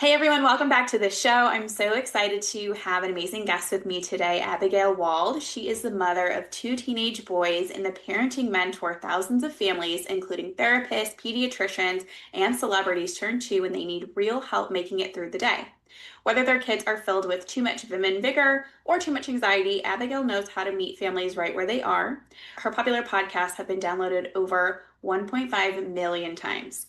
Hey everyone, welcome back to the show. I'm so excited to have an amazing guest with me today, Abigail Wald. She is the mother of two teenage boys and the parenting mentor thousands of families, including therapists, pediatricians, and celebrities turn to when they need real help making it through the day. Whether their kids are filled with too much vim and vigor or too much anxiety, Abigail knows how to meet families right where they are. Her popular podcasts have been downloaded over 1.5 million times.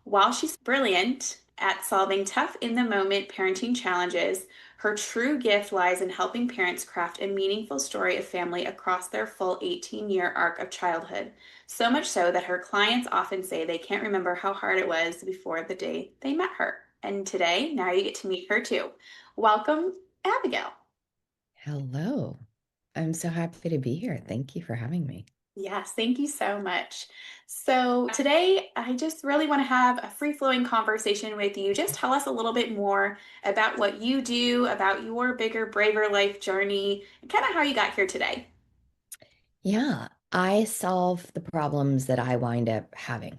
While she's brilliant at solving tough in the moment parenting challenges, her true gift lies in helping parents craft a meaningful story of family across their full 18-year arc of childhood. So much so that her clients often say they can't remember how hard it was before the day they met her. And today, now you get to meet her too. Welcome, Abigail. Hello. I'm so happy to be here. Thank you for having me. Yes, thank you so much. So, today I just really want to have a free-flowing conversation with you. Just tell us a little bit more about what you do, about your bigger, braver life journey, and kind of how you got here today. Yeah, I solve the problems that I wind up having.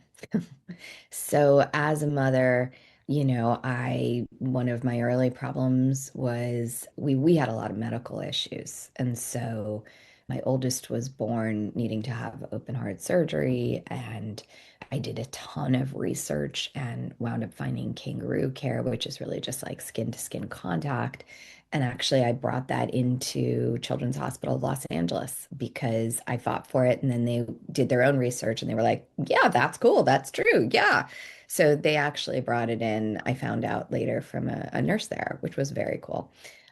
So as a mother, I one of my early problems was we had a lot of medical issues. And so my oldest was born needing to have open heart surgery, and I did a ton of research and wound up finding kangaroo care, which is really just like skin to skin contact. And actually, I brought that into Children's Hospital of Los Angeles because I fought for it. And then they did their own research and they were like, yeah, that's cool. That's true. Yeah. So they actually brought it in. I found out later from a nurse there, which was very cool.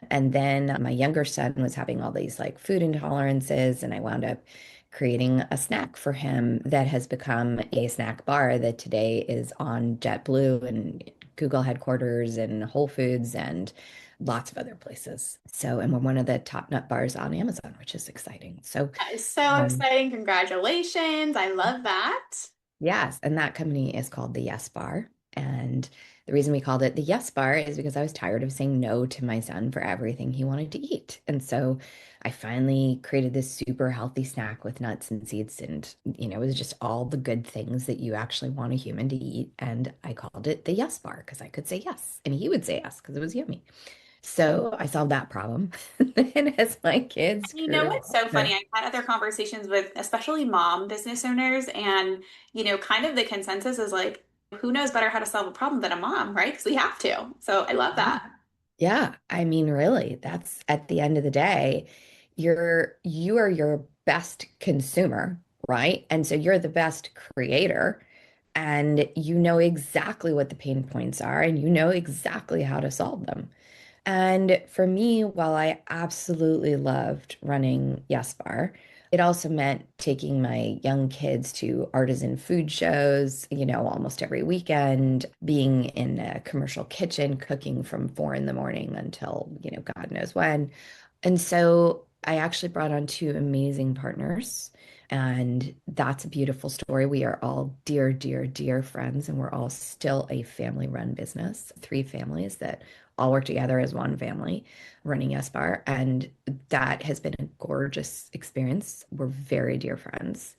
And then my younger son was having all these like food intolerances, and I wound up creating a snack for him that has become a snack bar that today is on JetBlue and Google headquarters and Whole Foods and lots of other places. So, and we're one of the top nut bars on Amazon, which is exciting. So, That is so um, exciting. Congratulations. I love that. yes, and that company is called the Yes Bar. And the reason we called it the Yes Bar is because I was tired of saying no to my son for everything he wanted to eat. And so I finally created this super healthy snack with nuts and seeds and, it was just all the good things that you actually want a human to eat. And I called it the Yes Bar because I could say yes. And he would say yes because it was yummy. So I solved that problem. And as my kids You know grew what's so funny? older, I've had other conversations with especially mom business owners, and kind of the consensus is like, who knows better how to solve a problem than a mom, right? Because we have to. So I love yeah. that. Yeah, I mean, really, that's at the end of the day, you are your best consumer, right? And so you're the best creator, and you know exactly what the pain points are, and you know exactly how to solve them. And for me, while I absolutely loved running Yes Bar, it also meant taking my young kids to artisan food shows, almost every weekend, being in a commercial kitchen, cooking from 4 in the morning until, God knows when. And so I actually brought on two amazing partners. And that's a beautiful story. We are all dear, dear, dear friends, and we're all still a family-run business, three families that all work together as one family running SBAR. And that has been a gorgeous experience. We're very dear friends.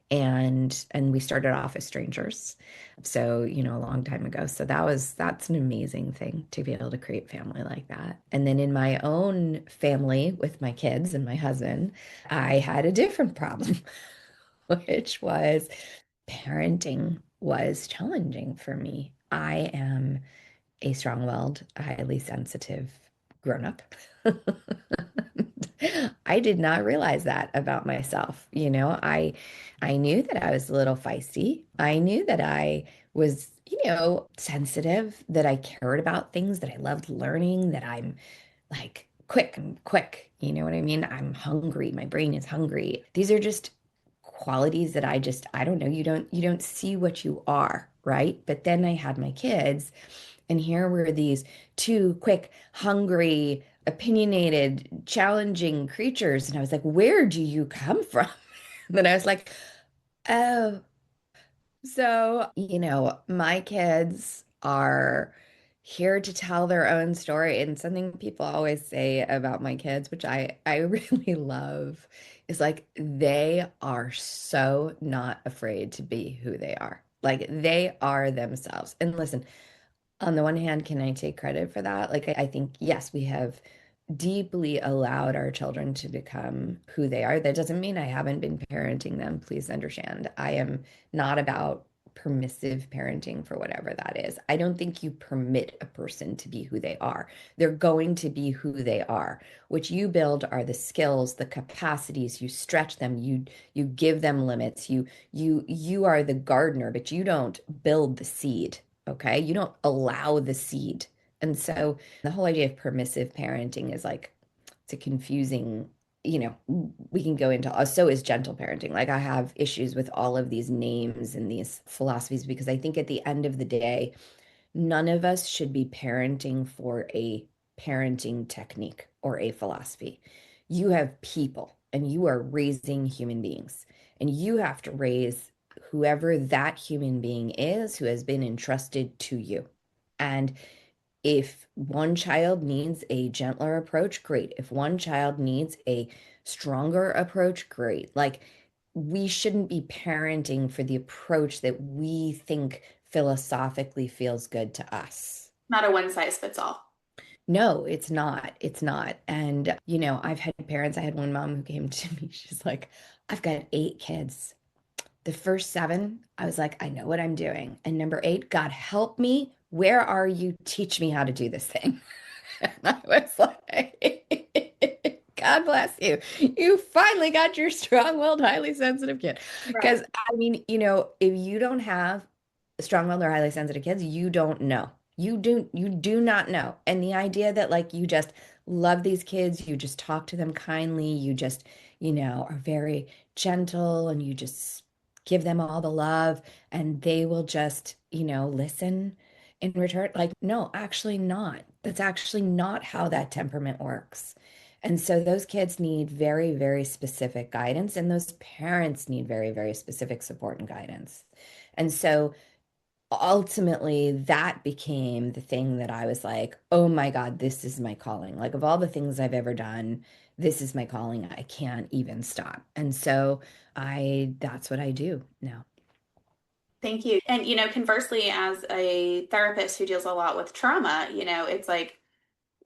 And we started off as strangers. So, a long time ago. So that's an amazing thing to be able to create family like that. And then in my own family with my kids and my husband, I had a different problem, which was parenting was challenging for me. I am a strong-willed, highly sensitive grown-up. I did not realize that about myself. I knew that I was a little feisty. I knew that I was, sensitive, that I cared about things, that I loved learning, that I'm like quick and quick. You know what I mean? I'm hungry. My brain is hungry. These are just qualities that I don't know. You don't see what you are, right? But then I had my kids, and here were these two quick, hungry, opinionated, challenging creatures. And I was like, where do you come from? And then I was like, oh, so, my kids are here to tell their own story. And something people always say about my kids, which I really love, is like they are so not afraid to be who they are. Like they are themselves. And listen, On the one hand, can I take credit for that? Like, I think, yes, we have deeply allowed our children to become who they are. That doesn't mean I haven't been parenting them. Please understand. I am not about permissive parenting for whatever that is. I don't think you permit a person to be who they are. They're going to be who they are. What you build are the skills, the capacities, you stretch them, you give them limits. You are the gardener, but you don't build the seed, okay? You don't allow the seed. And so the whole idea of permissive parenting is like, it's a confusing, we can go into, so is gentle parenting. Like I have issues with all of these names and these philosophies because I think at the end of the day, none of us should be parenting for a parenting technique or a philosophy. You have people and you are raising human beings, and you have to raise whoever that human being is who has been entrusted to you. And if one child needs a gentler approach, great. If one child needs a stronger approach, great. Like, we shouldn't be parenting for the approach that we think philosophically feels good to us. Not a one size fits all. No, it's not. It's not. And, I've had parents, I had one mom who came to me, she's like, I've got 8 kids. The first 7, I was like, I know what I'm doing. And number 8, God help me. Where are you? Teach me how to do this thing. And I was like, God bless you. You finally got your strong-willed, highly sensitive kid. Right. Because, I mean, if you don't have strong-willed or highly sensitive kids, you don't know. You do not know. And the idea that like you just love these kids, you just talk to them kindly, you just, are very gentle and you just give them all the love and they will just, listen in return. Like, no, actually not. That's actually not how that temperament works. And so those kids need very, very specific guidance, and those parents need very, very specific support and guidance. And so ultimately, that became the thing that I was like, oh my God, this is my calling. Like, of all the things I've ever done, this is my calling. I can't even stop. And so that's what I do now. Thank you. And, conversely, as a therapist who deals a lot with trauma, it's like,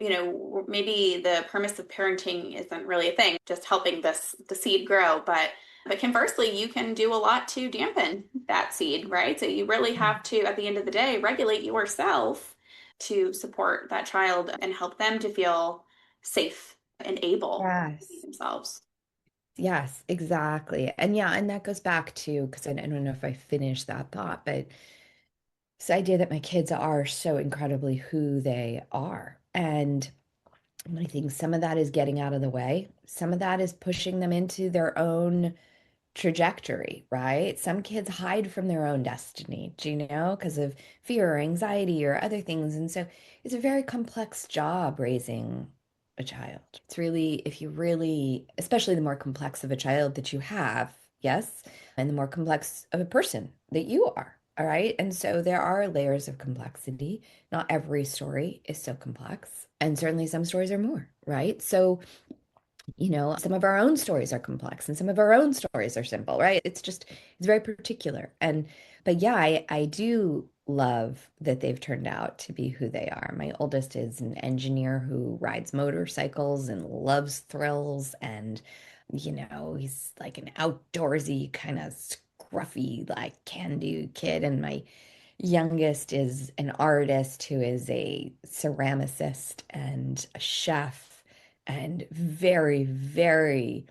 maybe the premise of parenting isn't really a thing, just helping the seed grow. But conversely, you can do a lot to dampen that seed, right? So you really have to, at the end of the day, regulate yourself to support that child and help them to feel safe and able to be Yes. themselves. Yes, exactly. And yeah, and that goes back to, because I don't know if I finished that thought, but this idea that my kids are so incredibly who they are. And I think some of that is getting out of the way. Some of that is pushing them into their own trajectory, right? Some kids hide from their own destiny, do you know, because of fear or anxiety or other things. And so it's a very complex job raising a child. It's really, if you really, especially the more complex of a child that you have, yes, and the more complex of a person that you are. All right. And so there are layers of complexity. Not every story is so complex. And certainly some stories are more, right? So some of our own stories are complex and some of our own stories are simple, right? It's very particular. But yeah, I do love that they've turned out to be who they are. My oldest is an engineer who rides motorcycles and loves thrills. And, he's like an outdoorsy kind of scruffy, like can-do kid. And my youngest is an artist who is a ceramicist and a chef and very, very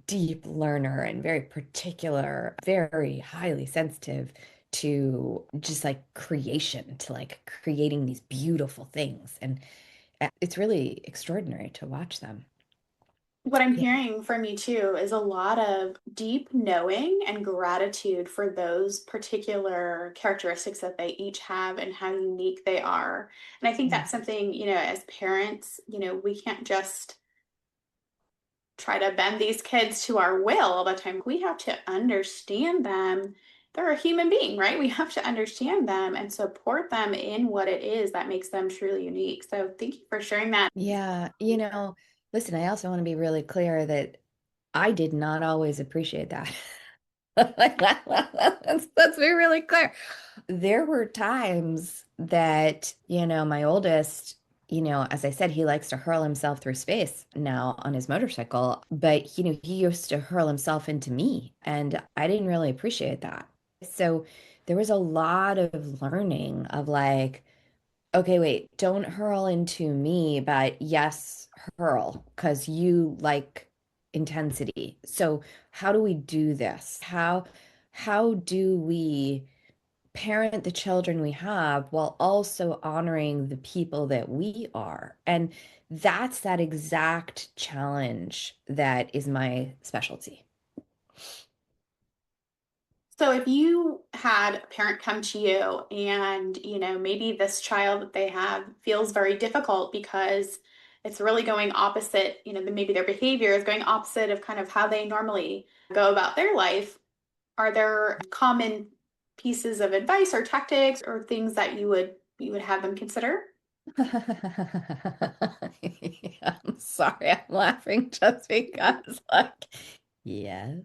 deep learner and very particular, very highly sensitive to just like creation, to like creating these beautiful things. And it's really extraordinary to watch them. What I'm Yeah. hearing from you too is a lot of deep knowing and gratitude for those particular characteristics that they each have and how unique they are. And I think Yeah. that's something, as parents, we can't just try to bend these kids to our will all the time. We have to understand them. They're a human being, right? We have to understand them and support them in what it is that makes them truly unique. So thank you for sharing that. Yeah. Listen, I also want to be really clear that I did not always appreciate that. Let's be really clear. There were times that, my oldest, as I said, he likes to hurl himself through space now on his motorcycle, but, he used to hurl himself into me, and I didn't really appreciate that. So there was a lot of learning of like, okay, wait, don't hurl into me, but yes, hurl, because you like intensity. So how do we do this? How do we parent the children we have while also honoring the people that we are? And that's that exact challenge that is my specialty. So if you had a parent come to you and, maybe this child that they have feels very difficult because it's really going opposite, maybe their behavior is going opposite of kind of how they normally go about their life, are there common pieces of advice or tactics or things that you would have them consider? Yeah, I'm sorry, I'm laughing just because, like, yes.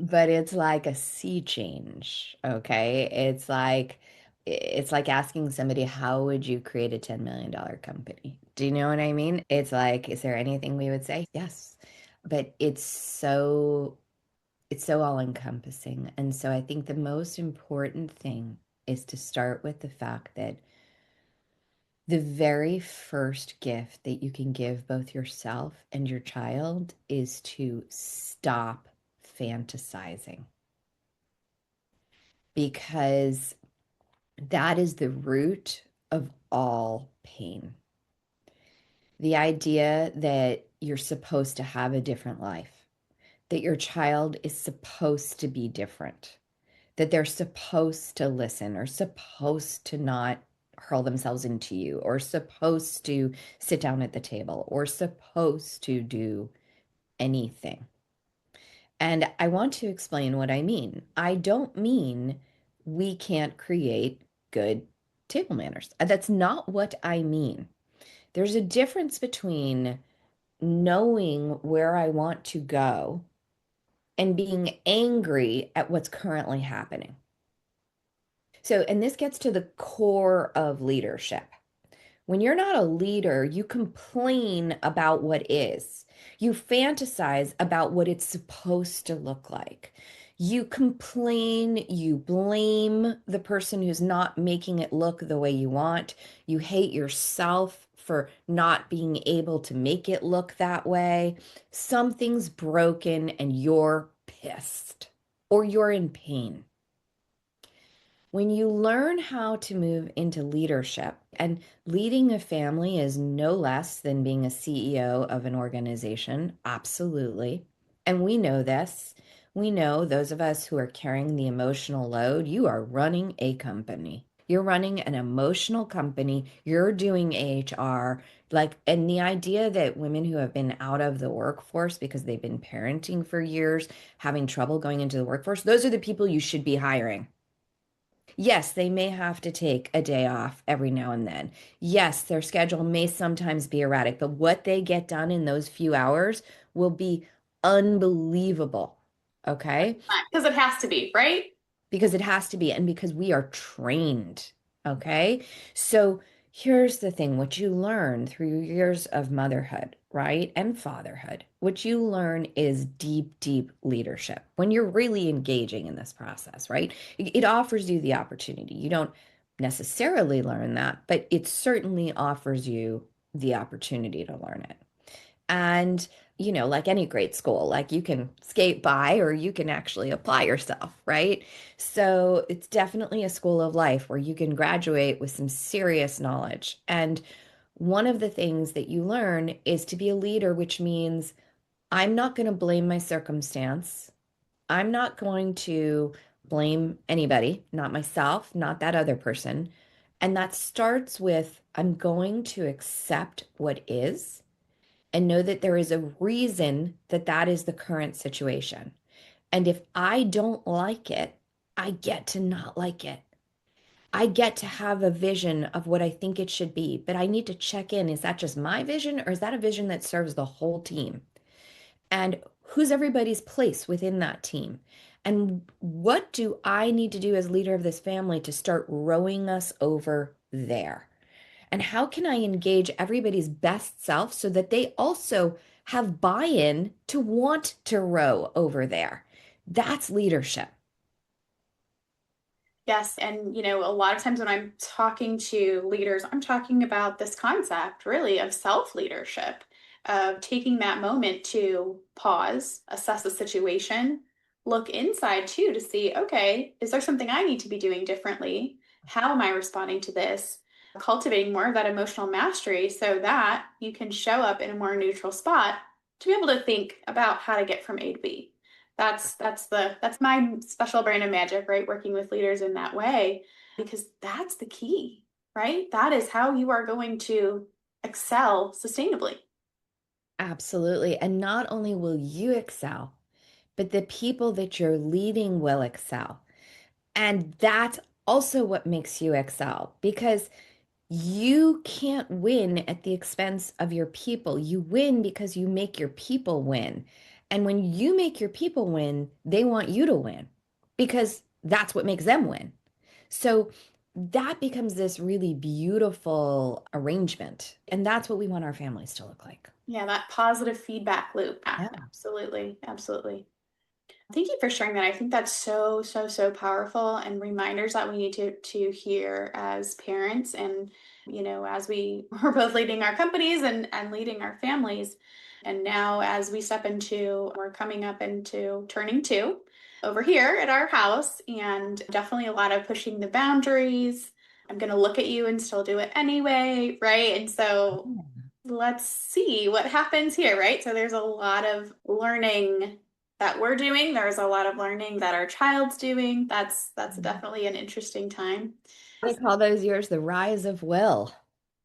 But it's like a sea change, okay? It's like asking somebody, how would you create a $10 million company? Do you know what I mean? It's like, is there anything we would say? Yes. But it's so all-encompassing. And so I think the most important thing is to start with the fact that the very first gift that you can give both yourself and your child is to stop fantasizing, because that is the root of all pain. The idea that you're supposed to have a different life, that your child is supposed to be different, that they're supposed to listen or supposed to not hurl themselves into you or supposed to sit down at the table or supposed to do anything. And I want to explain what I mean. I don't mean we can't create good table manners. That's not what I mean. There's a difference between knowing where I want to go and being angry at what's currently happening. So, and this gets to the core of leadership. When you're not a leader, you complain about what is. You fantasize about what it's supposed to look like. You complain, you blame the person who's not making it look the way you want. You hate yourself for not being able to make it look that way. Something's broken and you're pissed or you're in pain. When you learn how to move into leadership, and leading a family is no less than being a CEO of an organization, absolutely. And we know this. We know, those of us who are carrying the emotional load, you are running a company. You're running an emotional company. You're doing HR. Like, and the idea that women who have been out of the workforce because they've been parenting for years, having trouble going into the workforce, those are the people you should be hiring. Yes, they may have to take a day off every now and then. Yes, their schedule may sometimes be erratic, but what they get done in those few hours will be unbelievable. Okay? Because it has to be, right? Because it has to be, and because we are trained. Okay. So here's the thing, what you learn through your years of motherhood, right? And fatherhood, what you learn is deep, deep leadership when you're really engaging in this process, right? It offers you the opportunity. You don't necessarily learn that, but it certainly offers you the opportunity to learn it. And, like any great school, like you can skate by or you can actually apply yourself, right? So it's definitely a school of life where you can graduate with some serious knowledge. And one of the things that you learn is to be a leader, which means I'm not going to blame my circumstance. I'm not going to blame anybody, not myself, not that other person. And that starts with I'm going to accept what is and know that there is a reason that that is the current situation. And if I don't like it, I get to not like it. I get to have a vision of what I think it should be, but I need to check in. Is that just my vision or is that a vision that serves the whole team? And who's everybody's place within that team? And what do I need to do as leader of this family to start rowing us over there? And how can I engage everybody's best self so that they also have buy-in to want to row over there? That's leadership. Yes, and a lot of times when I'm talking to leaders, I'm talking about this concept really of self-leadership, of taking that moment to pause, assess the situation, look inside too to see, okay, is there something I need to be doing differently? How am I responding to this? Cultivating more of that emotional mastery so that you can show up in a more neutral spot to be able to think about how to get from A to B. That's my special brand of magic, right? Working with leaders in that way, because that's the key, right? That is how you are going to excel sustainably. Absolutely. And not only will you excel, but the people that you're leading will excel. And that's also what makes you excel because you can't win at the expense of your people. You win because you make your people win. And when you make your people win, they want you to win because that's what makes them win. So that becomes this really beautiful arrangement. And that's what we want our families to look like. Yeah, that positive feedback loop. Yeah. Absolutely. Absolutely. Thank you for sharing that. I think that's so, so, so powerful and reminders that we need to hear as parents and, as we we're both leading our companies and leading our families. And now as we step into, we're coming up into turning two over here at our house and definitely a lot of pushing the boundaries. I'm going to look at you and still do it anyway, right? And so let's see what happens here, right? So there's a lot of learning that we're doing. There's a lot of learning that our child's doing. That's definitely an interesting time. They call those years the rise of will.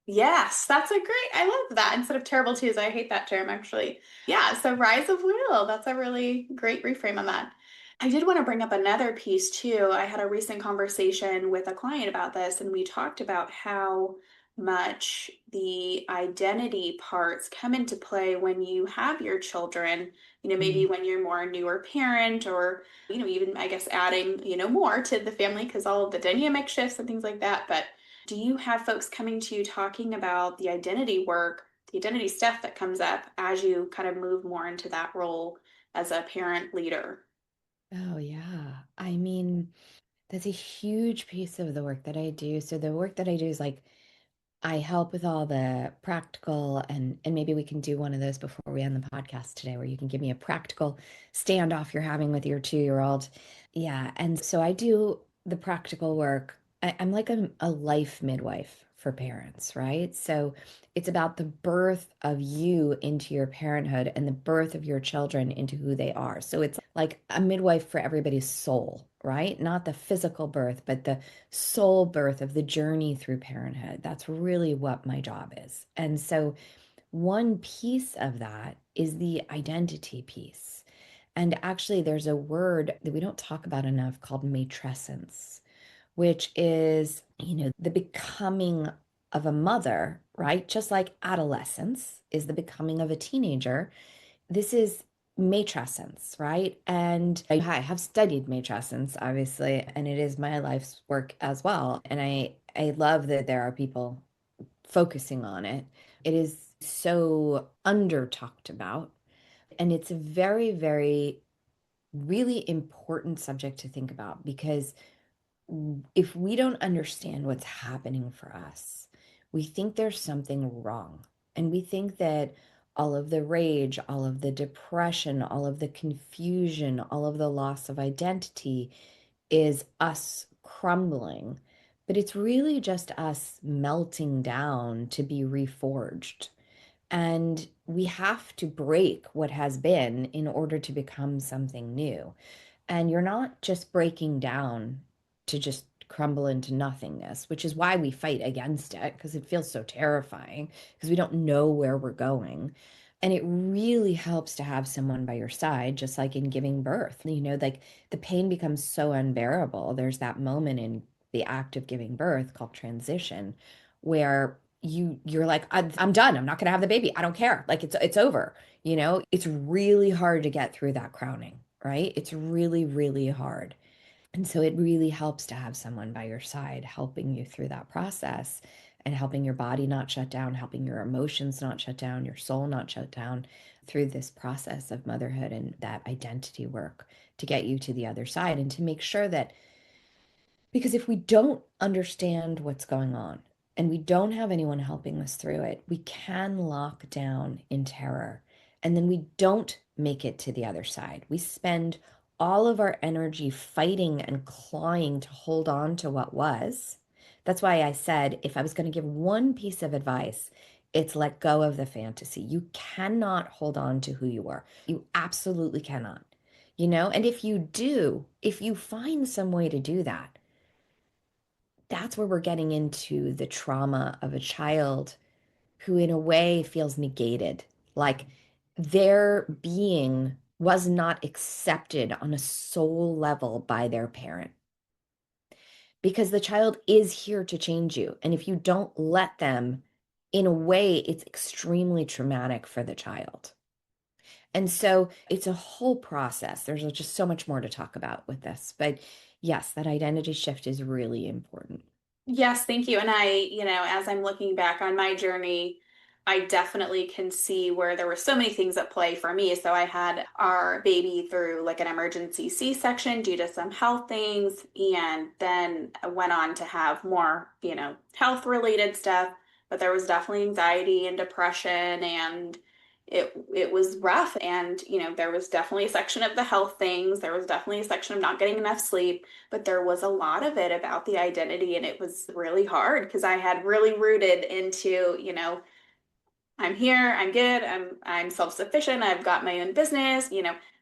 Yes, that's a great, I love that. Instead of terrible twos, I hate that term actually. Yeah, so rise of will. That's a really great reframe on that. I did want to bring up another piece too. I had a recent conversation with a client about this, and we talked about how much the identity parts come into play when you have your children, maybe Mm. when you're more a newer parent or, even I guess adding, more to the family because all of the dynamic shifts and things like that. But do you have folks coming to you talking about the identity work, the identity stuff that comes up as you kind of move more into that role as a parent leader? Oh, yeah. I mean, that's a huge piece of the work that I do. So the work that I do is like I help with all the practical and maybe we can do one of those before we end the podcast today where you can give me a practical standoff you're having with your 2-year-old. Yeah, and so I do the practical work. I'm like a life midwife for parents, right? So it's about the birth of you into your parenthood and the birth of your children into who they are. So it's like a midwife for everybody's soul, right? Not the physical birth, but the soul birth of the journey through parenthood. That's really what my job is. And so one piece of that is the identity piece. And actually, there's a word that we don't talk about enough called matrescence, which is, the becoming of a mother, right? Just like adolescence is the becoming of a teenager. This is matrescence, right? And I have studied matrescence, obviously, and it is my life's work as well. And I love that there are people focusing on it. It is so under talked about, and it's a very, very, really important subject to think about because if we don't understand what's happening for us, we think there's something wrong. And we think that all of the rage, all of the depression, all of the confusion, all of the loss of identity is us crumbling. But it's really just us melting down to be reforged. And we have to break what has been in order to become something new. And you're not just breaking down to just crumble into nothingness, which is why we fight against it, because it feels so terrifying, because we don't know where we're going. And it really helps to have someone by your side, just like in giving birth. Like the pain becomes so unbearable. There's that moment in the act of giving birth called transition, where you're like, I'm done. I'm not gonna have the baby. I don't care. Like it's over. It's really hard to get through that crowning, right? It's really, really hard. And so it really helps to have someone by your side helping you through that process and helping your body not shut down, helping your emotions not shut down, your soul not shut down through this process of motherhood and that identity work to get you to the other side and to make sure that because if we don't understand what's going on and we don't have anyone helping us through it, we can lock down in terror. And then we don't make it to the other side. We spend all of our energy fighting and clawing to hold on to what was. That's why I said if I was going to give one piece of advice, it's let go of the fantasy. You cannot hold on to who you were. You absolutely cannot. And if you do, if you find some way to do that, that's where we're getting into the trauma of a child who, in a way, feels negated. Like their being was not accepted on a soul level by their parent because the child is here to change you. And if you don't let them, in a way, it's extremely traumatic for the child. And so it's a whole process. There's just so much more to talk about with this. But yes, that identity shift is really important. Yes, thank you. And as I'm looking back on my journey, I definitely can see where there were so many things at play for me. So I had our baby through like an emergency C-section due to some health things, and then I went on to have more, health related stuff. But there was definitely anxiety and depression, and it was rough. And, there was definitely a section of the health things. There was definitely a section of not getting enough sleep. But there was a lot of it about the identity, and it was really hard because I had really rooted into, I'm here, I'm good, I'm self-sufficient, I've got my own business,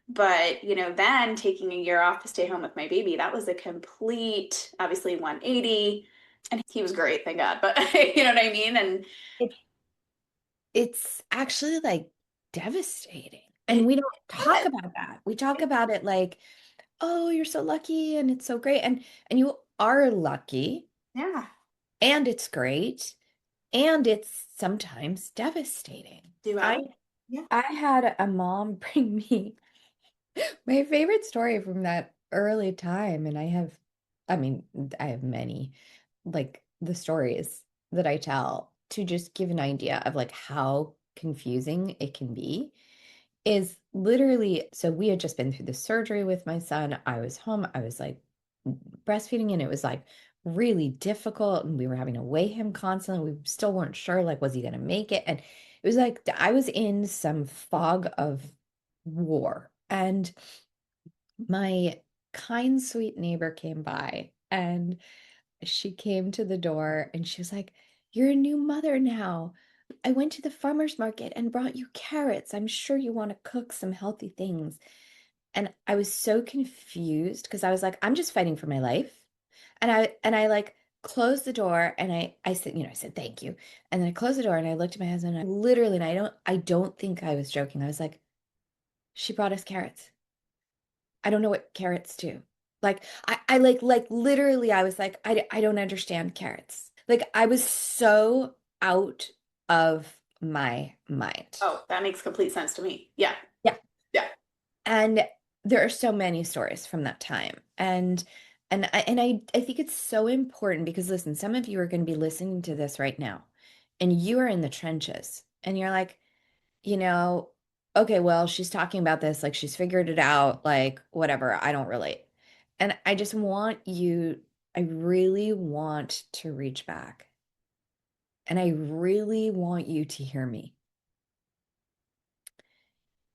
but then taking a year off to stay home with my baby, that was a complete, obviously 180. And he was great, thank God. But you know what I mean? And It's actually like devastating. And it we don't talk was. about that. We talk about it like, oh, you're so lucky and it's so great. And you are lucky Yeah. and it's great and it's sometimes devastating. I Duality. Yeah. I had a mom bring me my favorite story from that early time, and I mean, I have many, like the stories that I tell to just give an idea of like how confusing it can be is literally, so we had just been through the surgery with my son. I was home. I was like breastfeeding, and it was like really difficult, and we were having to weigh him constantly. We still weren't sure, like, was he going to make it? And it was like I was in some fog of war. And my kind, sweet neighbor came by and she came to the door and she was like, "You're a new mother now. I went to the farmer's market and brought you carrots. I'm sure you want to cook some healthy things." And I was so confused because I was like, I'm just fighting for my life. And I like closed the door and I said, I said thank you. And then I closed the door and I looked at my husband and I literally, and I don't think I was joking. I was like, she brought us carrots. I don't know what carrots do. Like I like literally I was like I don't understand carrots. Like I was so out of my mind. Oh, that makes complete sense to me. Yeah. Yeah. Yeah. And there are so many stories from that time. And I think it's so important because listen, some of you are going to be listening to this right now and you are in the trenches and you're like, you know, okay, well, she's talking about this, like she's figured it out, like whatever, I don't relate. And I just want you, I really want to reach back. And I really want you to hear me.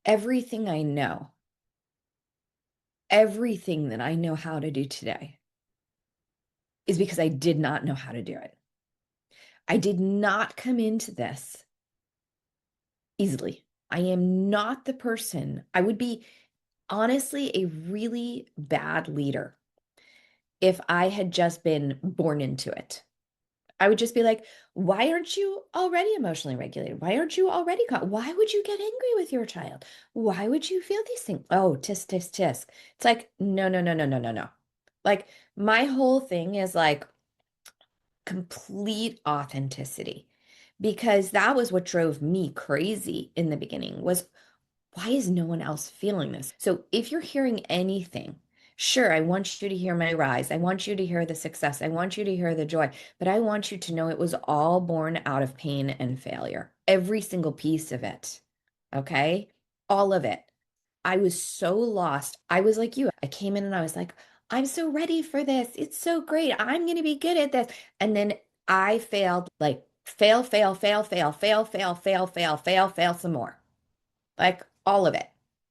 Everything I know, everything that I know how to do today is because I did not know how to do it. I did not come into this easily. I am not the person, I would be honestly a really bad leader if I had just been born into it. I would just be like, why aren't you already emotionally regulated? Why aren't you already Why would you get angry with your child? Why would you feel these things? Oh, tisk, tisk, tisk. It's like, no, no, no, no, no, no, no. Like, my whole thing is like complete authenticity. because that was what drove me crazy in the beginning was why is no one else feeling this? So if you're hearing anything, sure, I want you to hear my rise. I want you to hear the success. I want you to hear the joy, but I want you to know it was all born out of pain and failure. Every single piece of it. Okay? All of it. I was so lost. I was like you. I came in and I was like, I'm so ready for this. It's so great. I'm going to be good at this. And then I failed, like fail, fail, fail, fail, fail, fail, fail, fail, fail, fail some more. Like all of it.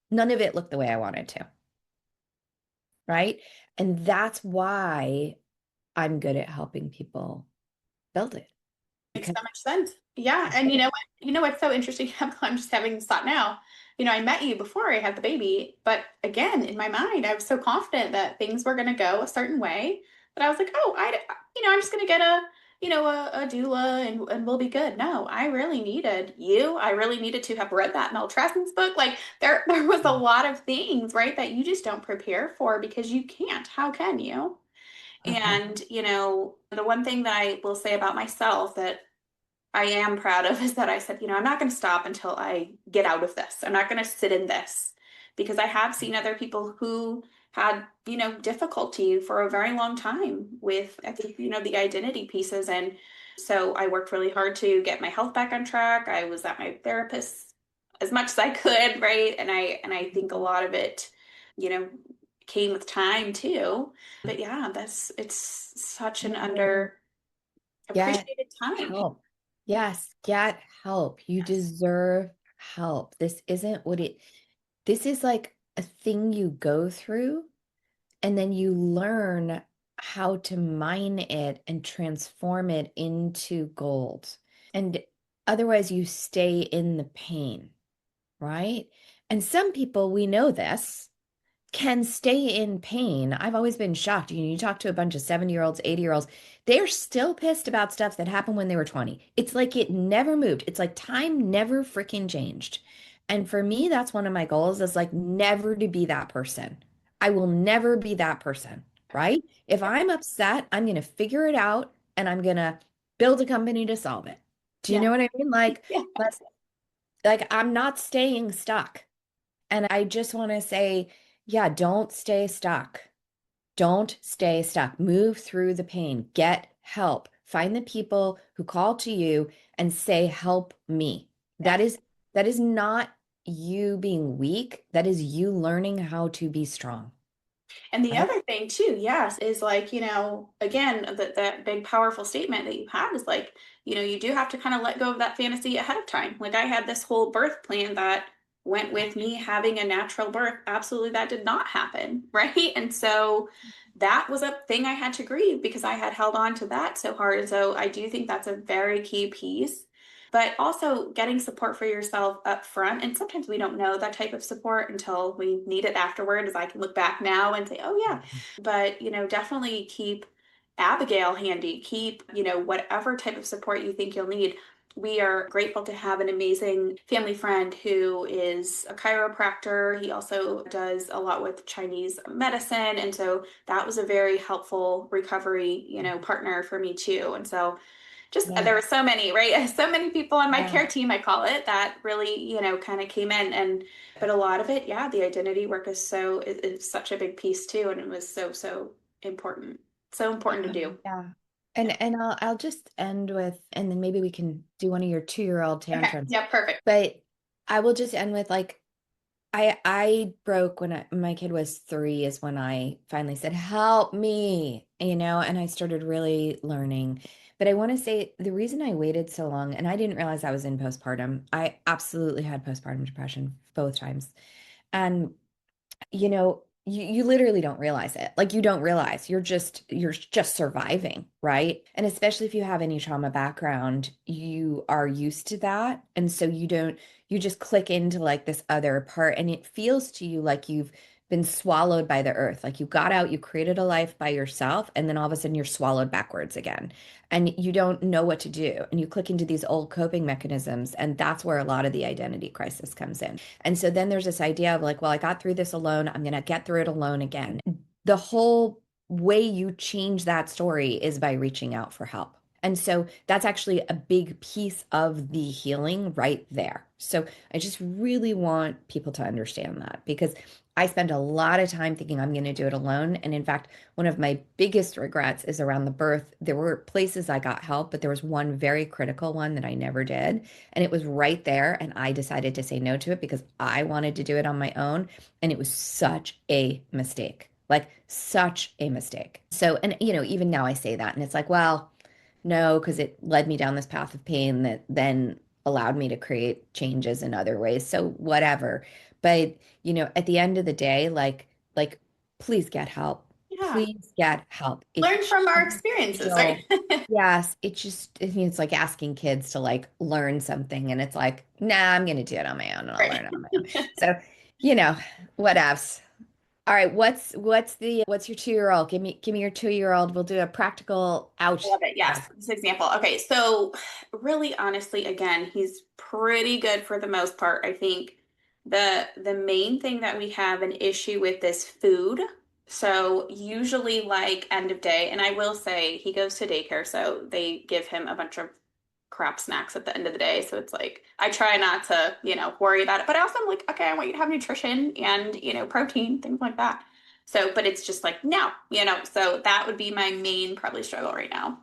None of it looked the way I wanted to. Right. And that's why I'm good at helping people build it Makes because so much sense. Yeah, I and did you know it. what? You know what's so interesting? I'm just having this thought now. I met you before I had the baby, but again, in my mind, I was so confident that things were going to go a certain way that I was like, oh, I'm just going to get a doula and we'll be good. No, I really needed you. I really needed to have read that Mel Treson's book. Like there was a lot of things, right, that you just don't prepare for because you can't. How can you? Uh-huh. And, the one thing that I will say about myself that I am proud of is that I said, I'm not going to stop until I get out of this. I'm not going to sit in this because I have seen other people who had, difficulty for a very long time with, I think, the identity pieces. And so I worked really hard to get my health back on track. I was at my therapist as much as I could, right? And I think a lot of it, you know, came with time too. But yeah, it's such an under Get appreciated time. help. Yes, get help. You Yes. deserve help. This isn't what it, this is like a thing you go through and then you learn how to mine it and transform it into gold. And otherwise, you stay in the pain, right? And some people, we know this, can stay in pain. I've always been shocked. You talk to a bunch of 70-year-olds, 80-year-olds, they're still pissed about stuff that happened when they were 20. It's like it never moved. It's like time never freaking changed. And for me, that's one of my goals is like never to be that person. I will never be that person, right? If I'm upset, I'm going to figure it out and I'm going to build a company to solve it. Do you Yeah. know what I mean? Yeah. Like I'm not staying stuck. And I just want to say, yeah, don't stay stuck. Don't stay stuck. Move through the pain. Get help. Find the people who call to you and say, "Help me." That Yes. is that is not you being weak. That is you learning how to be strong. And the Right? other thing too, yes, is like, again, that big powerful statement that you have is like, you do have to kind of let go of that fantasy ahead of time. Like I had this whole birth plan that went with me having a natural birth. Absolutely, that did not happen, right? And so that was a thing I had to grieve because I had held on to that so hard. And so I do think that's a very key piece. But also getting support for yourself up front. And sometimes we don't know that type of support until we need it afterward, as I can look back now and say, oh, yeah. But, definitely keep Abigail handy. Keep, whatever type of support you think you'll need. We are grateful to have an amazing family friend who is a chiropractor. He also does a lot with Chinese medicine. And so that was a very helpful recovery, partner for me too. And so just Yeah. there were so many, right? So many people on my Yeah. care team, I call it, that really, kind of came in but a lot of it, yeah, the identity work is such a big piece too. And it was so important. So important to Yeah. do. Yeah. Yeah. And I'll just end with, and then maybe we can do one of your 2-year-old Okay. tantrums. Yeah, perfect. But I will just end with like I broke when my kid was 3 is when I finally said, "Help me," and I started really learning. But I want to say the reason I waited so long, and I didn't realize I was in postpartum. I absolutely had postpartum depression both times. And you literally don't realize it. Like you don't realize you're just surviving, right? And especially if you have any trauma background, you are used to that. And so you just click into like this other part and it feels to you like you've been swallowed by the earth. Like you got out, you created a life by yourself, and then all of a sudden you're swallowed backwards again. And you don't know what to do. And you click into these old coping mechanisms, and that's where a lot of the identity crisis comes in. And so then there's this idea of like, well, I got through this alone. I'm going to get through it alone again. The whole way you change that story is by reaching out for help. And so that's actually a big piece of the healing right there. So I just really want people to understand that because I spend a lot of time thinking I'm going to do it alone. And in fact, one of my biggest regrets is around the birth. There were places I got help, but there was one very critical one that I never did. And it was right there. And I decided to say no to it because I wanted to do it on my own. And it was such a mistake, like such a mistake. So, and even now I say that and it's like, well, no, because it led me down this path of pain that then allowed me to create changes in other ways. So whatever. But, at the end of the day, like please get help. Yeah. Please get help. It Learn from our shouldn't experiences, right? feel, yes, it's like asking kids to like learn something and it's like, nah, I'm gonna do it on my own and I'll Right. learn it on my own. So, you know, whatevs. All right, what's your 2-year-old? Give me your 2-year-old. We'll do a practical I out. love it. Yes, this example. Okay, so really honestly, again, he's pretty good for the most part. I think the main thing that we have an issue with is food. So usually like end of day, and I will say he goes to daycare, so they give him a bunch of crap snacks at the end of the day. So it's like I try not to, worry about it. But I also am like, okay, I want you to have nutrition and, protein, things like that. So, but it's just like, no, so that would be my main probably struggle right now.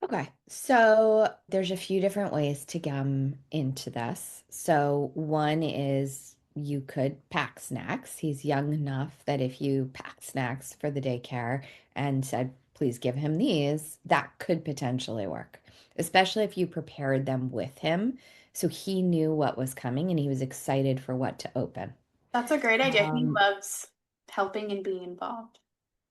Okay, so there's a few different ways to get into this. So one is you could pack snacks. He's young enough that if you packed snacks for the daycare and said, please give him these, that could potentially work, especially if you prepared them with him. So he knew what was coming and he was excited for what to open. That's a great idea. He Um, loves helping and being involved.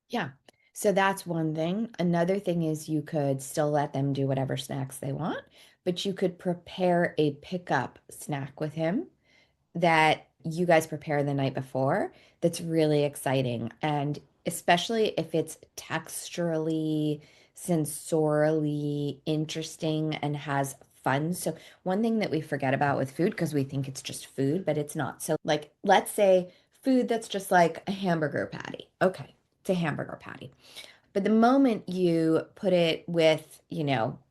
Yeah. So that's one thing. Another thing is you could still let them do whatever snacks they want, but you could prepare a pickup snack with him that you guys prepare the night before that's really exciting. And especially if it's texturally, sensorially interesting and has fun. So, one thing that we forget about with food, because we think it's just food, but it's not. So, like, let's say food that's just like a hamburger patty. Okay, it's a hamburger patty. But the moment you put it with,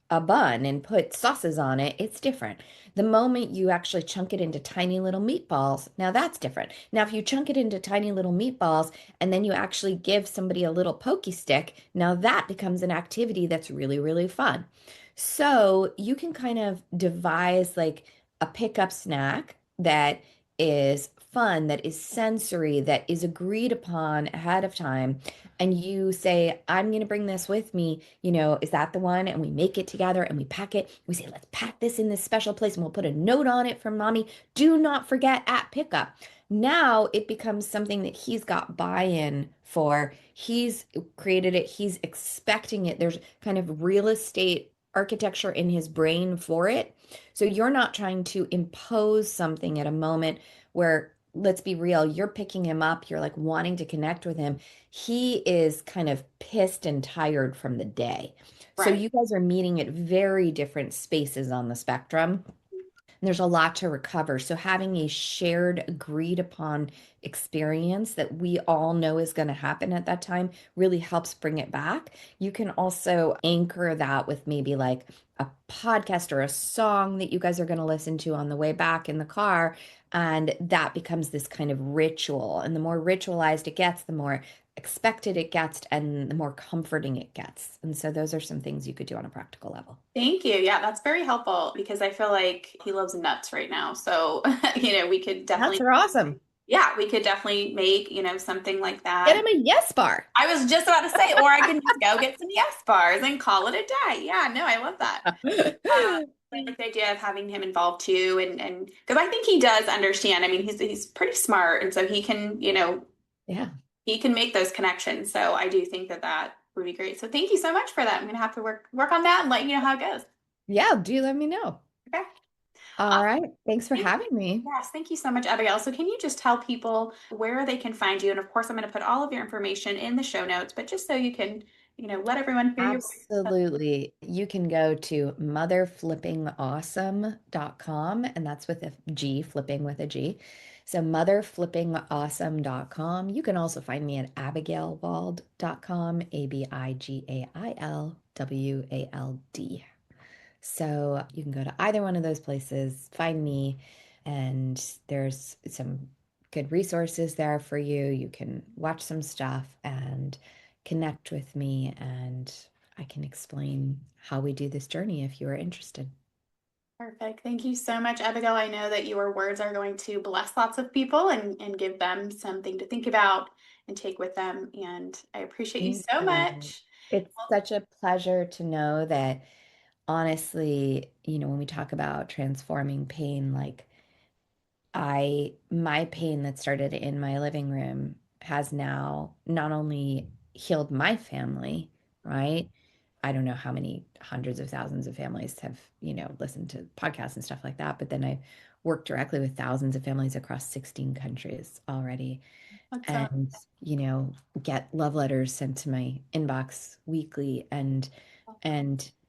a bun and put sauces on it, it's different. The moment you actually chunk it into tiny little meatballs, now that's different. Now, if you chunk it into tiny little meatballs and then you actually give somebody a little pokey stick, now that becomes an activity that's really, really fun. So you can kind of devise like a pickup snack that is fun, that is sensory, that is agreed upon ahead of time and you say, I'm going to bring this with me, is that the one? And we make it together and we pack it. We say, let's pack this in this special place and we'll put a note on it from mommy. Do not forget at pickup. Now it becomes something that he's got buy-in for. He's created it, he's expecting it. There's kind of real estate architecture in his brain for it. So you're not trying to impose something at a moment where, let's be real, you're picking him up, you're like wanting to connect with him. He is kind of pissed and tired from the day. So Right. you guys are meeting at very different spaces on the spectrum. And there's a lot to recover. So having a shared, agreed upon experience that we all know is going to happen at that time really helps bring it back. You can also anchor that with maybe like a podcast or a song that you guys are going to listen to on the way back in the car. And that becomes this kind of ritual. And the more ritualized it gets, the more expected it gets, and the more comforting it gets. And so those are some things you could do on a practical level. Thank you. Yeah, that's very helpful because I feel like he loves nuts right now. So, we could Nuts definitely, are awesome. yeah, we could definitely make, something like Get that. him a yes bar. I was just about to say, or I can just go get some yes bars and call it a day. Yeah, no, I love that. I like the idea of having him involved too, and because I think he does understand. I mean, he's pretty smart, and so he can, Yeah. he can make those connections. So I do think that that would be great. So thank you so much for that. I'm gonna have to work on that and let you know how it goes. Yeah, do let me know. Okay. All Awesome. right. Thanks for Thank having me. Yes, thank you so much, Abigail. So can you just tell people where they can find you? And of course, I'm going to put all of your information in the show notes, but just so you can, let everyone hear your voice. Absolutely. You can go to motherflippingawesome.com, and that's with a G, flipping with a G. So motherflippingawesome.com. You can also find me at abigailwald.com, ABIGAILWALD. So you can go to either one of those places, find me, and there's some good resources there for you. You can watch some stuff and connect with me, and I can explain how we do this journey if you are interested. Perfect. Thank you so much, Abigail. I know that your words are going to bless lots of people and give them something to think about and take with them. And I appreciate you Thank so you. much. It's Well, such a pleasure to know that honestly, when we talk about transforming pain, like my pain that started in my living room has now not only healed my family, right? I don't know how many hundreds of thousands of families have, listened to podcasts and stuff like that, but then I've worked directly with thousands of families across 16 countries already that's so and, get love letters sent to my inbox weekly and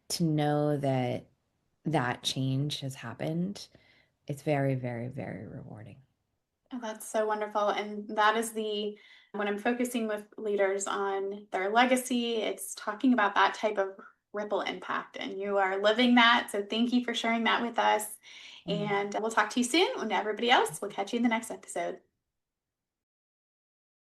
to know that that change has happened, it's very, very, very rewarding. Oh, that's so wonderful. And that is when I'm focusing with leaders on their legacy, it's talking about that type of ripple impact. And you are living that. So thank you for sharing that with us. Mm. And we'll talk to you soon. And everybody else, we'll catch you in the next episode.